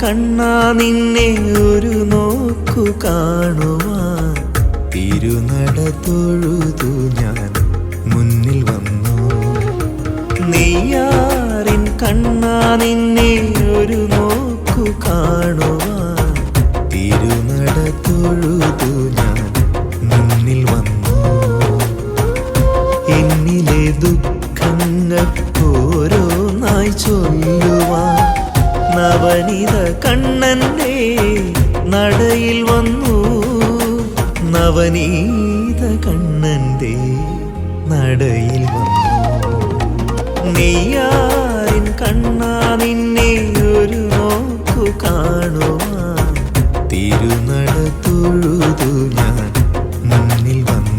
കണ്ണാ നിന്നെ ഒരു നോക്കു കാണുവാൻ തിരുനട തൊഴുതു ഞാൻ മുന്നിൽ വന്നു. നെയ്യാറിൻ കണ്ണാ നിന്നെ ഒരു നോക്കു കാണുവാൻ തിരുനട തൊഴുതു ഞാൻ മുന്നിൽ വന്നു. എന്നിലെ ദുഃഖങ്ങൾ ഓരോന്നായി ചൊല്ലുവാൻ നവനിത കണ്ണന്റെ നടയിൽ വന്നു. നവനീത കണ്ണന്റെ നടയിൽ വന്നു. നെയ്യാറിൻ കണ്ണാ നിന്നെ ഒരു നോക്കു കാണുവാൻ തിരുനട തൊഴുതു ഞാൻ മുന്നിൽ വന്നു.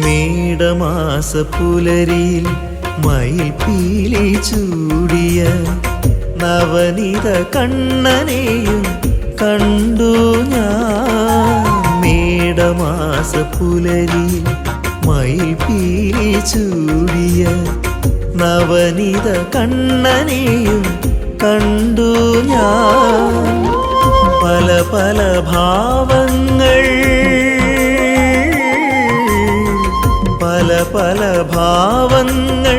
മേടമാസ പുലരിയിൽ മയിൽ പീലി ചൂടിയ നവനിത കണ്ണനെയും കണ്ടു ഞാൻ. മേടമാസ പുലരിയിൽ മയിൽ പീലി ചൂടിയ നവനിത കണ്ണനെയും കണ്ടു ഞാൻ. പല പല ഭാവങ്ങൾ പല പല ഭാവങ്ങൾ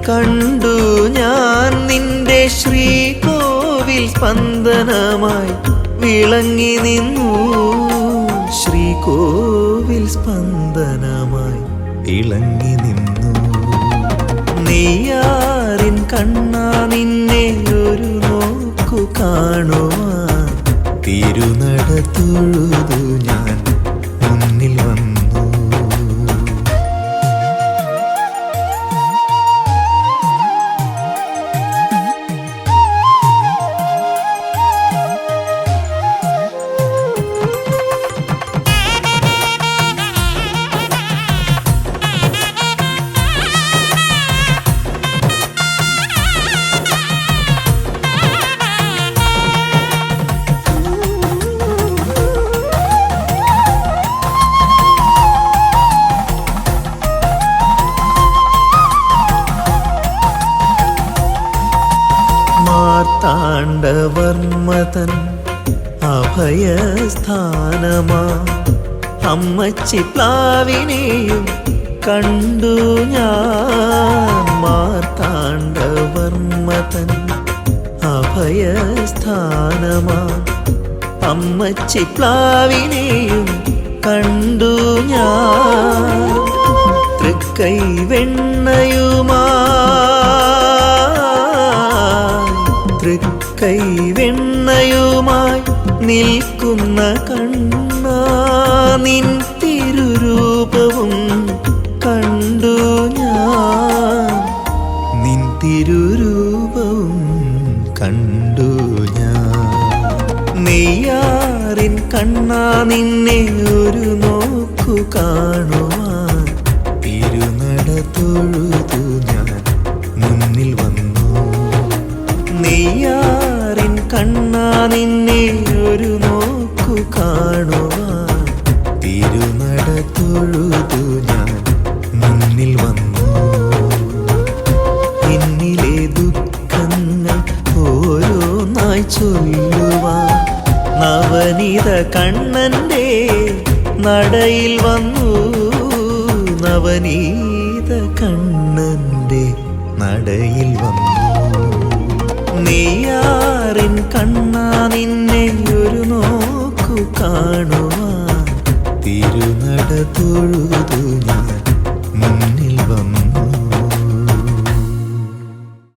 കണ്ടു ഞാൻ. നിന്റെ ശ്രീകോവിൽ സ്പന്ദനമായി വിളങ്ങി നിന്നു. ശ്രീകോവിൽ സ്പന്ദനമായി വിളങ്ങി നിന്നു. നെയ്യാറിൻ കണ്ണാ നിന്നെ ഒരു നോക്കു കാണുവാൻ തിരുനട തൊഴുതു ഞാൻ മുന്നിൽ വന്നു. മാർത്താണ്ഡവർമ്മതൻ അഭയസ്ഥാനമാ അമ്മച്ചി പ്ലാവിനെയും കണ്ടു ഞാൻ. മാർത്താണ്ഡവർമ്മതൻ അഭയസ്ഥാനമാ അമ്മച്ചി പ്ലാവിനെയും കണ്ടു ഞാൻ. തൃക്കൈ വെണ്ണയുമായി നിൽക്കുന്ന കണ്ണാ നിൻ തിരുരൂപവും കണ്ടു ഞാൻ. നിൻ തിരുരൂപവും കണ്ടു ഞാൻ. നെയ്യാറിൻ കണ്ണാ നിന്നെ ഒരു നോക്കു കാണുവാൻ തിരുനട തൊഴുതു ഞാൻ മുന്നിൽ വന്നു. നെയ്യാറിൻ കണ്ണാ നിന്നെ ഒരു നോക്കു കാണുവാൻ തിരുനട തൊഴുതു ഞാൻ മുന്നിൽ വന്നു. എന്നിലെ ദുഃഖങ്ങൾ ഓരോന്നായി ചൊല്ലുവാൻ നവനിത കണ്ണന്റെ നടയിൽ വന്നു. നവനീത കണ്ണന്റെ നടയിൽ വന്നു. നെയ്യാറിൻ കണ്ണാ നിന്നെ ഒരു നോക്കു കാണുവാൻ തിരുനട തൊഴുതു ഞാൻ മുന്നിൽ വന്നു.